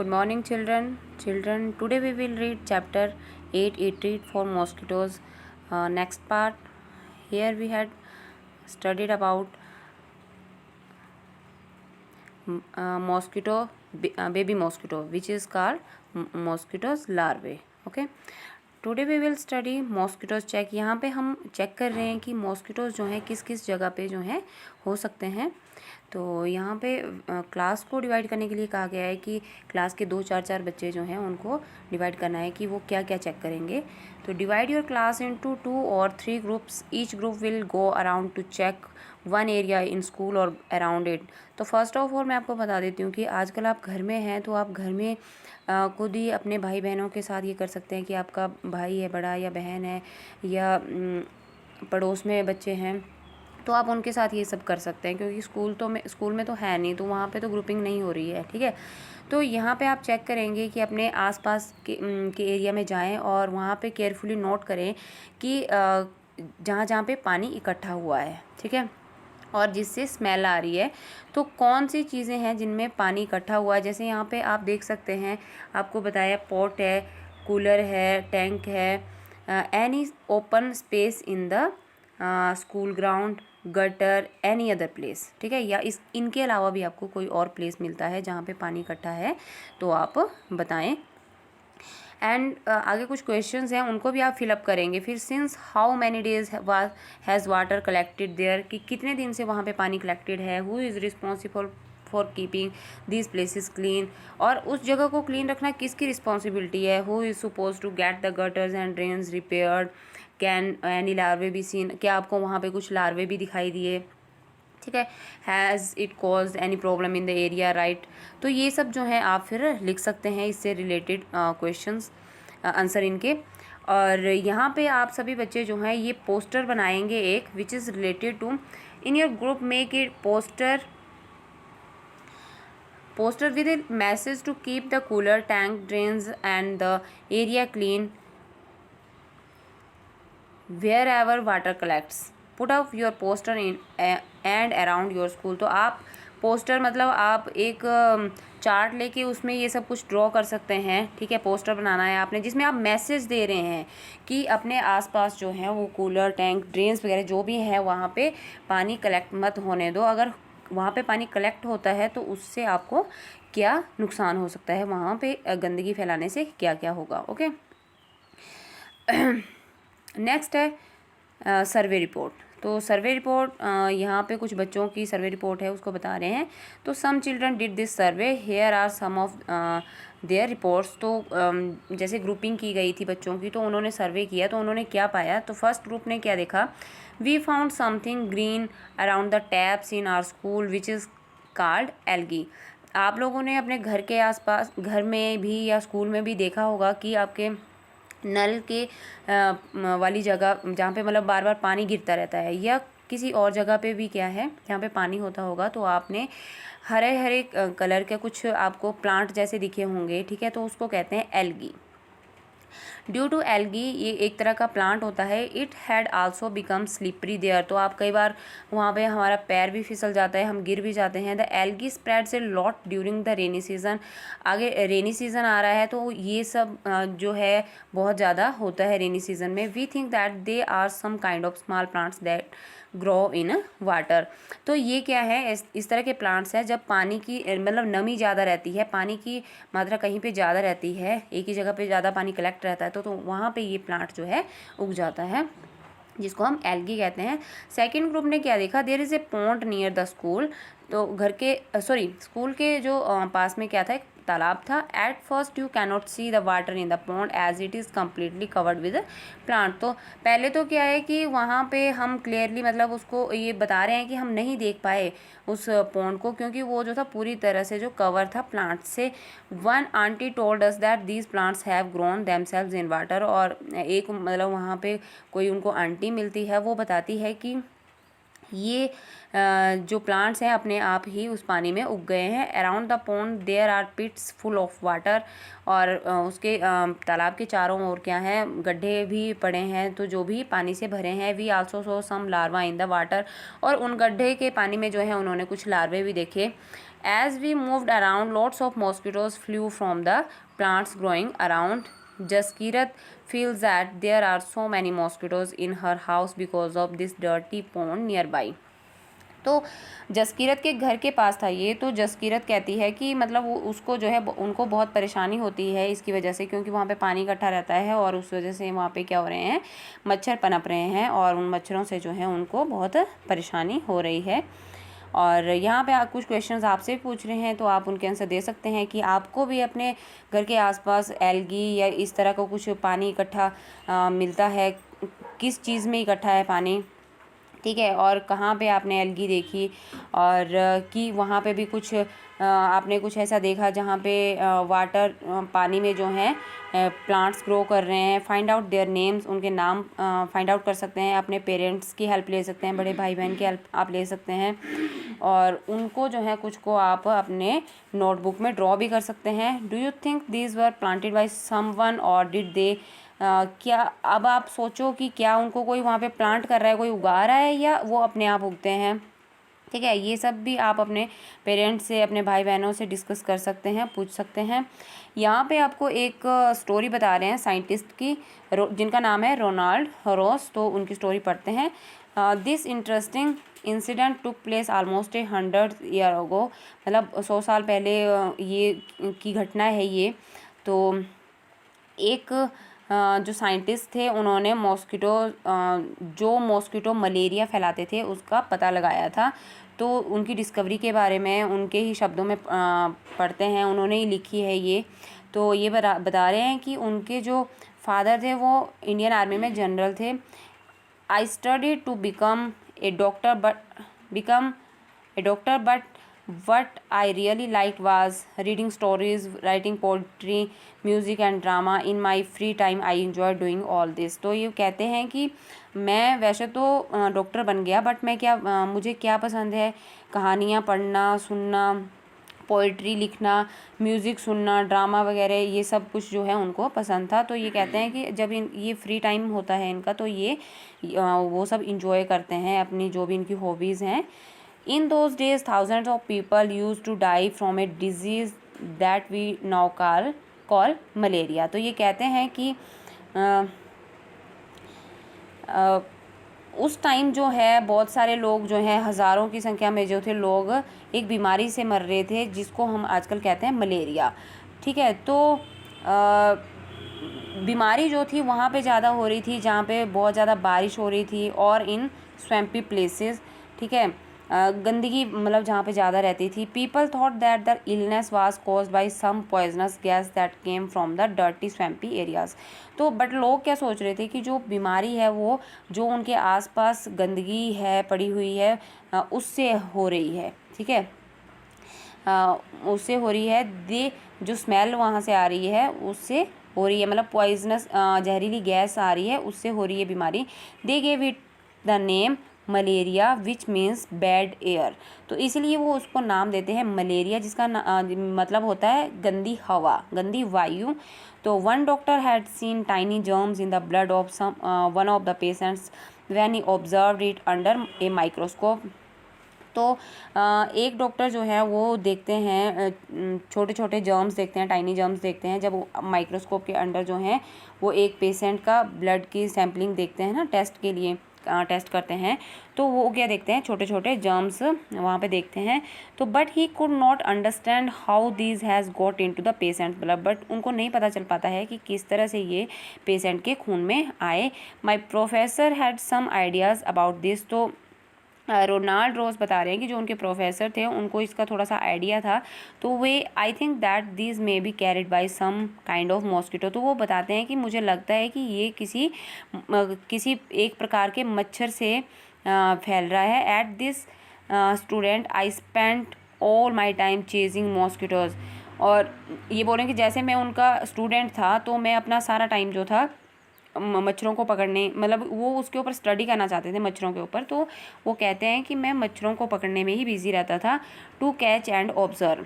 Good morning, children. Today we will read chapter 8, Eat Treat for Mosquitoes. Next part, here we had studied about baby mosquito, which is called mosquitoes larvae. Okay. Today we will study mosquitoes check. यहाँ पे हम check कर रहे हैं कि mosquitoes जो हैं किस किस जगह पे जो हैं हो सकते हैं। तो यहाँ पे क्लास को डिवाइड करने के लिए कहा गया है कि क्लास के 2-4 बच्चे जो हैं उनको डिवाइड करना है कि वो क्या क्या चेक करेंगे। तो डिवाइड योर क्लास इनटू 2 और 3 groups. Each group will go around to check one area in school और अराउंड इट। तो फर्स्ट ऑफ ऑल मैं आपको बता देती हूँ कि आजकल आप घर में हैं तो आप घर में खुद ही अपने भाई बहनों के साथ ये कर सकते हैं कि आपका भाई है बड़ा या बहन है या पड़ोस में बच्चे हैं तो आप उनके साथ ये सब कर सकते हैं, क्योंकि स्कूल में तो है नहीं, तो वहाँ पे तो ग्रुपिंग नहीं हो रही है। ठीक है, तो यहाँ पे आप चेक करेंगे कि अपने आसपास के एरिया में जाएं और वहाँ पे केयरफुली नोट करें कि जहाँ जहाँ पे पानी इकट्ठा हुआ है, ठीक है, और जिससे स्मेल आ रही है, तो कौन सी चीज़ें हैं जिनमें पानी इकट्ठा हुआ है। जैसे यहाँ पे आप देख सकते हैं, आपको बताया पॉट है, कूलर है, टैंक है, any open space in the school ground, gutter, any other place. ठीक है, या इनके अलावा भी आपको कोई और प्लेस मिलता है जहाँ पे पानी इकट्ठा है तो आप बताएं। एंड आगे कुछ क्वेश्चंस हैं उनको भी आप फिलअप करेंगे। फिर since how many days has water collected there, कि कितने दिन से वहाँ पे पानी कलेक्टेड है। Who is responsible for keeping this places clean, और उस जगह को क्लीन रखना किसकी रिस्पॉन्सिबिलिटी है। Who is suppose to get the gutters and drains repaired. Can any larvae be seen, क्या आपको वहाँ पे कुछ लार्वे भी दिखाई दिए। ठीक है, has it caused any problem in the area, right. तो ये सब जो है आप फिर लिख सकते हैं, इससे रिलेटेड क्वेश्चंस आंसर इनके। और यहाँ पे आप सभी बच्चे जो हैं ये पोस्टर बनाएंगे एक, which is related to in your group make it poster with a message to keep the cooler, tank, drains and the area clean wherever water collects. Put up your poster in and around your school. तो आप poster मतलब आप एक chart लेके उसमें ये सब कुछ ड्रॉ कर सकते हैं। ठीक है, पोस्टर बनाना है आपने जिसमें आप मैसेज दे रहे हैं कि अपने आसपास जो है वो कूलर, टैंक, ड्रेन्स वगैरह जो भी है वहाँ पे पानी कलेक्ट मत होने दो। अगर वहाँ पे पानी कलेक्ट होता है तो उससे आपको क्या नुकसान हो सकता है, वहाँ पे गंदगी फैलाने से क्या क्या होगा। ओके, नेक्स्ट है सर्वे रिपोर्ट। तो सर्वे रिपोर्ट यहाँ पे कुछ बच्चों की सर्वे रिपोर्ट है उसको बता रहे हैं। तो some children did this survey, here are some of their reports. तो जैसे ग्रुपिंग की गई थी बच्चों की तो उन्होंने सर्वे किया तो उन्होंने क्या पाया। तो फर्स्ट ग्रुप ने क्या देखा, we found something green around the taps in our school which is called algae. आप लोगों ने अपने घर के आसपास, घर में भी या स्कूल में भी देखा होगा कि आपके नल के वाली जगह जहाँ पे मतलब बार बार पानी गिरता रहता है, या किसी और जगह पे भी क्या है जहाँ पे पानी होता होगा, तो आपने हरे हरे कलर के कुछ आपको प्लांट जैसे दिखे होंगे। ठीक है, तो उसको कहते हैं एल्गी। ड्यू टू एल्गी, ये एक तरह का प्लांट होता है। It had also become slippery there, तो आप कई बार वहाँ पे हमारा पैर भी फिसल जाता है, हम गिर भी जाते हैं। The algae spreads a lot during the rainy season. आगे रेनी सीजन आ रहा है तो ये सब जो है बहुत ज़्यादा होता है रेनी सीजन में। We think that they are some kind of small plants that grow in water. तो ये क्या है, इस तरह के प्लांट्स हैं जब पानी की मतलब नमी ज़्यादा रहती है, पानी की मात्रा कहीं पे ज़्यादा रहती है, एक ही जगह पे ज़्यादा पानी कलेक्ट रहता है तो वहाँ पे ये प्लांट जो है उग जाता है, जिसको हम एल्गी कहते हैं। सेकंड ग्रुप ने क्या देखा, there is a pond near the school. तो स्कूल के जो पास में क्या था, एक तालाब था। At first you cannot see the water in the pond as it is completely covered with plant. तो पहले तो क्या है कि वहाँ पे हम क्लियरली मतलब उसको ये बता रहे हैं कि हम नहीं देख पाए उस पॉन्ड को, क्योंकि वो जो था पूरी तरह से जो कवर था प्लांट से। One aunty told us that these plants have grown themselves in water. और एक मतलब वहाँ पे कोई उनको आंटी मिलती है, वो बताती है कि ये जो प्लांट्स हैं अपने आप ही उस पानी में उग गए हैं। Around the pond there are pits full of water. और उसके तालाब के चारों ओर क्या है, गड्ढे भी पड़े हैं तो जो भी पानी से भरे हैं। We also saw some larva in the water. और उन गड्ढे के पानी में जो है उन्होंने कुछ लार्वे भी देखे। As we moved around, lots of mosquitoes flew from the plants growing around. Jaskirat feels that there are so many mosquitoes in her house because of this dirty pond nearby. तो जसकीरत के घर के पास था ये, तो जसकीरत कहती है कि मतलब उसको जो है उनको बहुत परेशानी होती है इसकी वजह से, क्योंकि वहाँ पे पानी इकट्ठा रहता है और उस वजह से वहाँ पे क्या हो रहे हैं, मच्छर पनप रहे हैं और उन मच्छरों से जो है उनको बहुत परेशानी हो रही है। और यहाँ पे कुछ क्वेश्चंस आपसे पूछ रहे हैं तो आप उनके आंसर दे सकते हैं कि आपको भी अपने घर के आसपास एल्गी या इस तरह का कुछ पानी इकट्ठा मिलता है, किस चीज़ में इकट्ठा है पानी, ठीक है, और कहाँ पे आपने एल्गी देखी, और कि वहाँ पे भी कुछ आपने कुछ ऐसा देखा जहाँ पे वाटर पानी में जो है प्लांट्स ग्रो कर रहे हैं। फाइंड आउट देयर नेम्स, उनके नाम फाइंड आउट कर सकते हैं, अपने पेरेंट्स की हेल्प ले सकते हैं, बड़े भाई बहन की हेल्प आप ले सकते हैं, और उनको जो है कुछ को आप अपने नोटबुक में ड्रॉ भी कर सकते हैं। Do you think these were planted by someone और डिड दे, क्या अब आप सोचो कि क्या उनको कोई वहाँ पे प्लांट कर रहा है, कोई उगा रहा है, या वो अपने आप उगते हैं, ठीक है। ये सब भी आप अपने पेरेंट्स से, अपने भाई बहनों से डिस्कस कर सकते हैं, पूछ सकते हैं। यहाँ पे आपको एक स्टोरी बता रहे हैं साइंटिस्ट की, जिनका नाम है रोनाल्ड हरोस, तो उनकी स्टोरी पढ़ते हैं। This interesting incident took place almost 100 year ago, मतलब 100 साल पहले ये की घटना है ये। तो एक जो साइंटिस्ट थे उन्होंने जो मॉस्किटो मलेरिया फैलाते थे उसका पता लगाया था, तो उनकी डिस्कवरी के बारे में उनके ही शब्दों में पढ़ते हैं, उन्होंने ही लिखी है ये। तो ये बता रहे हैं कि उनके जो फादर थे वो इंडियन आर्मी में जनरल थे। I study to become a doctor but what I really liked was reading stories, writing poetry, music and drama. In my free time I enjoy doing all this. तो ये कहते हैं कि मैं वैसे तो डॉक्टर बन गया, बट मैं मुझे क्या पसंद है, कहानियाँ पढ़ना, सुनना, पोइट्री लिखना, म्यूज़िक सुनना, ड्रामा वगैरह, ये सब कुछ जो है उनको पसंद था। तो ये कहते हैं कि जब ये फ्री टाइम होता है इनका, तो ये वो सब इंजॉय करते हैं अपनी जो भी इनकी हॉबीज़ हैं। In those days, thousands of people used to die from a disease that we now call malaria. तो ये कहते हैं कि उस टाइम जो है बहुत सारे लोग जो हैं, हज़ारों की संख्या में जो थे लोग एक बीमारी से मर रहे थे जिसको हम आजकल कहते हैं मलेरिया, ठीक है। तो बीमारी जो थी वहाँ पे ज़्यादा हो रही थी जहाँ पे बहुत ज़्यादा बारिश हो रही थी, और इन स्वैम्पी प्लेसेस, ठीक है, गंदगी मतलब जहाँ पे ज़्यादा रहती थी। People thought that the illness was caused by some poisonous gas that came from the dirty swampy areas. तो बट लोग क्या सोच रहे थे कि जो बीमारी है वो जो उनके आसपास गंदगी है पड़ी हुई है उससे हो रही है, ठीक है, उससे हो रही है, जो स्मेल वहाँ से आ रही है उससे हो रही है, मतलब पॉइजनस जहरीली गैस आ रही है उससे हो रही है बीमारी। They gave it the name malaria which means bad air. तो इसलिए वो उसको नाम देते हैं मलेरिया, जिसका मतलब होता है गंदी हवा, गंदी वायु। तो one doctor had seen tiny germs in the blood of one of the patients when he observed it under a microscope. तो एक डॉक्टर जो है वो देखते हैं छोटे छोटे जर्म्स देखते हैं, टाइनी जर्म्स देखते हैं, जब माइक्रोस्कोप के अंडर जो हैं वो एक पेशेंट का ब्लड की सैम्पलिंग देखते हैं ना, टेस्ट के लिए टेस्ट करते हैं, तो वो क्या देखते हैं, छोटे छोटे जर्म्स वहाँ पे देखते हैं। तो but he could not understand how these has got into the patient blood, but उनको नहीं पता चल पाता है कि किस तरह से ये पेशेंट के खून में आए। My professor had some ideas about this. तो रोनाल्ड रोज बता रहे हैं कि जो उनके प्रोफेसर थे उनको इसका थोड़ा सा आइडिया था, तो वे I think that this may be carried by some kind of mosquito. तो वो बताते हैं कि मुझे लगता है कि ये किसी एक प्रकार के मच्छर से फैल रहा है। At this student I spent all my time chasing mosquitoes. और ये बोल रहे हैं कि जैसे मैं उनका स्टूडेंट था तो मैं अपना सारा टाइम जो था मच्छरों को पकड़ने, मतलब वो उसके ऊपर स्टडी करना चाहते थे मच्छरों के ऊपर, तो वो कहते हैं कि मैं मच्छरों को पकड़ने में ही बिजी रहता था। To catch and observe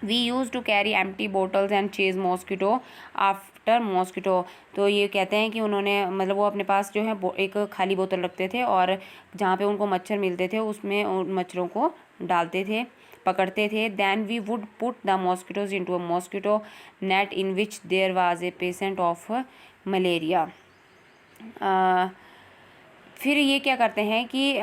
we use to carry empty bottles and chase mosquito after mosquito. तो ये कहते हैं कि उन्होंने मतलब वो अपने पास जो है एक खाली बोतल रखते थे और जहाँ पे उनको मच्छर मिलते थे उसमें उन मच्छरों को डालते थे, पकड़ते थे। Then we would put the mosquitoes into a mosquito net in which there was a patient of malaria. फिर ये क्या करते हैं कि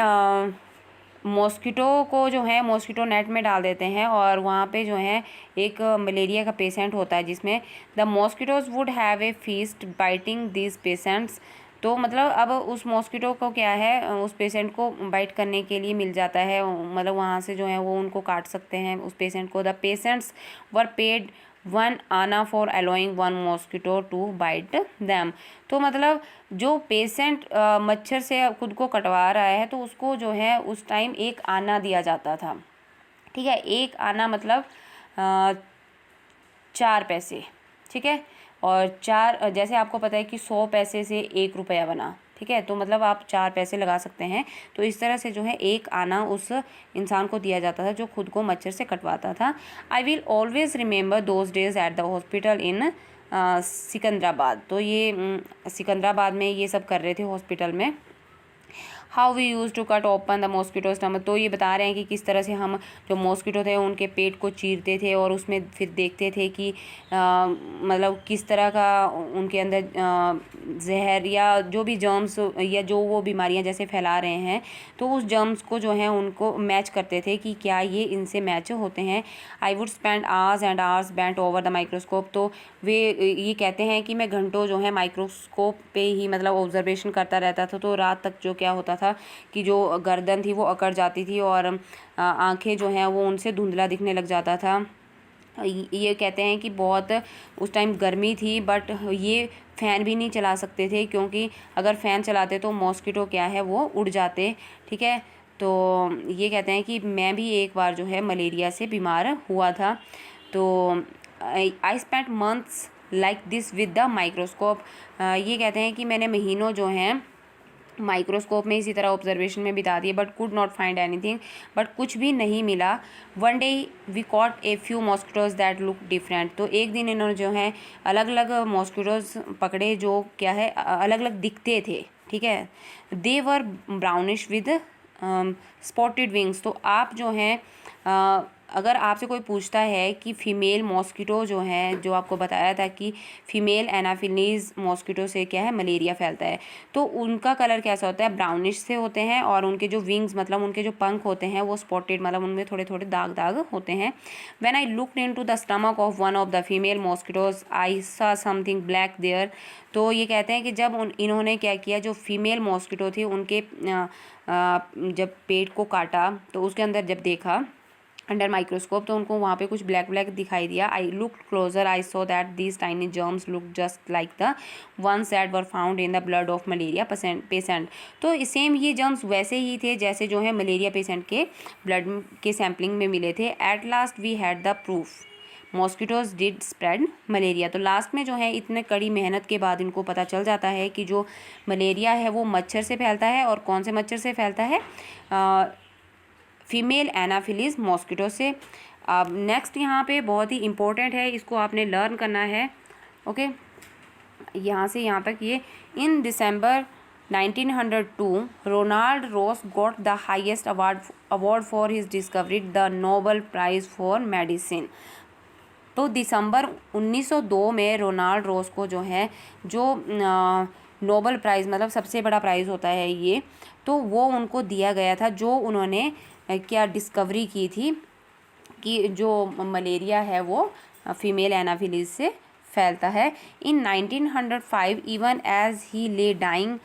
मॉस्किटो को जो है मॉस्किटो नेट में डाल देते हैं और वहाँ पे जो है एक मलेरिया का पेशेंट होता है जिसमें the mosquitoes would have a feast biting this patients. तो मतलब अब उस मॉस्किटो को क्या है उस पेशेंट को बाइट करने के लिए मिल जाता है, मतलब वहाँ से जो है वो उनको काट सकते हैं उस पेशेंट को। The patients were paid 1 anna for allowing 1 mosquito to bite them. तो मतलब जो पेशेंट मच्छर से खुद को कटवा रहा है तो उसको जो है उस टाइम 1 आना दिया जाता था। ठीक है, 1 आना मतलब 4 पैसे। ठीक है, और 4 जैसे आपको पता है कि 100 पैसे से 1 रुपया बना। ठीक है, तो मतलब आप 4 पैसे लगा सकते हैं। तो इस तरह से जो है 1 आना उस इंसान को दिया जाता था जो खुद को मच्छर से कटवाता था। I will always remember those days at the hospital in Secunderabad. तो ये सिकंदराबाद में ये सब कर रहे थे हॉस्पिटल में। How we use to cut open the mosquito stomach. तो ये बता रहे हैं कि किस तरह से हम जो मॉस्किटो थे उनके पेट को चीरते थे और उसमें फिर देखते थे कि मतलब किस तरह का उनके अंदर जहर या जो भी जर्म्स या जो वो बीमारियां जैसे फैला रहे हैं तो उस जर्म्स को जो है उनको मैच करते थे कि क्या ये इनसे मैच होते हैं। I would spend hours and hours bent over the microscope. तो वे ये कहते हैं कि मैं घंटों जो है माइक्रोस्कोप पे ही मतलब ऑब्जर्वेशन करता रहता था। तो रात तक जो क्या होता था कि जो गर्दन थी वो अकड़ जाती थी और आंखें जो हैं वो उनसे धुंधला दिखने लग जाता था। ये कहते हैं कि बहुत उस टाइम गर्मी थी बट ये फ़ैन भी नहीं चला सकते थे क्योंकि अगर फ़ैन चलाते तो मॉस्किटो क्या है वो उड़ जाते। ठीक है, तो ये कहते हैं कि मैं भी एक बार जो है मलेरिया से बीमार हुआ था। तो I spent months like this with the microscope. ये कहते हैं कि मैंने महीनों जो हैं माइक्रोस्कोप में इसी तरह ऑब्जर्वेशन में बिता दिए but could not find anything. But कुछ भी नहीं मिला। One day we caught a few mosquitoes that look different. तो एक दिन इन्होंने जो है अलग अलग मॉस्किटोज पकड़े जो क्या है अलग अलग दिखते थे। ठीक है, दे वर ब्राउनिश विद स्पॉटेड विंग्स। तो आप जो हैं अगर आपसे कोई पूछता है कि फ़ीमेल मॉस्किटो जो है जो आपको बताया था कि फ़ीमेल एनाफिलीज़ मॉस्किटो से क्या है मलेरिया फैलता है, तो उनका कलर कैसा होता है ब्राउनिश से होते हैं और उनके जो विंग्स मतलब उनके जो पंख होते हैं वो स्पॉटेड मतलब उनमें थोड़े थोड़े दाग दाग होते हैं। When I looked into the stomach of one of the female mosquitoes I saw something black there. तो ये कहते हैं कि जब इन्होंने क्या किया जो फीमेल मॉस्किटो थी उनके जब पेट को काटा तो उसके अंदर जब देखा अंडर माइक्रोस्कोप तो उनको वहाँ पे कुछ ब्लैक ब्लैक दिखाई दिया। I look closer I saw that these tiny germs look just like the ones that were found in the blood of malaria patient. तो सेम ये जर्म्स वैसे ही थे जैसे जो है मलेरिया पेशेंट के ब्लड के सैम्पलिंग में मिले थे। At last we had the proof mosquitoes did spread malaria. तो लास्ट में जो है इतने कड़ी मेहनत के बाद इनको पता चल जाता है कि जो मलेरिया है वो मच्छर से फैलता है। और कौन से मच्छर से फैलता है? फीमेल एनाफिलीज मॉस्किटो से। अब नेक्स्ट यहाँ पे बहुत ही इम्पोर्टेंट है, इसको आपने लर्न करना है। ओके, यहाँ से यहाँ तक ये in December 1902 Ronald Ross got the highest award for his discovery the Nobel Prize for medicine. तो दिसंबर 1902 में रोनाल्ड रॉस को जो है जो नोबेल प्राइज़ मतलब सबसे बड़ा प्राइज़ होता है ये, तो वो उनको दिया गया था जो उन्होंने क्या डिस्कवरी की थी कि जो मलेरिया है वो फीमेल एनाफिलीज से फैलता है। इन 1905 even as he lay dying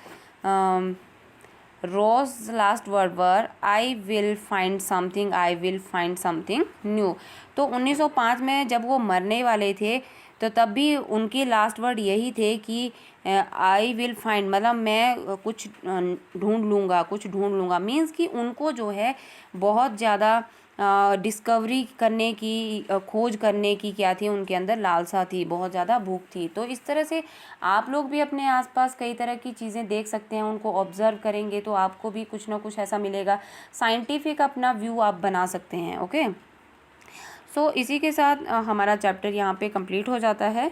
Ross last words were I will find something new. तो 1905 में जब वो मरने वाले थे तो तब भी उनके लास्ट वर्ड यही थे कि आई विल फाइंड मतलब मैं कुछ ढूंढ लूँगा मीन्स कि उनको जो है बहुत ज़्यादा डिस्कवरी करने की खोज करने की क्या थी उनके अंदर लालसा थी, बहुत ज़्यादा भूख थी। तो इस तरह से आप लोग भी अपने आसपास कई तरह की चीज़ें देख सकते हैं, उनको ऑब्ज़र्व करेंगे तो आपको भी कुछ ना कुछ ऐसा मिलेगा, साइंटिफिक अपना व्यू आप बना सकते हैं। ओके, सो इसी के साथ हमारा चैप्टर यहाँ पे कंप्लीट हो जाता है।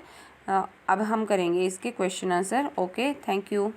अब हम करेंगे इसके question answer. Okay, thank you.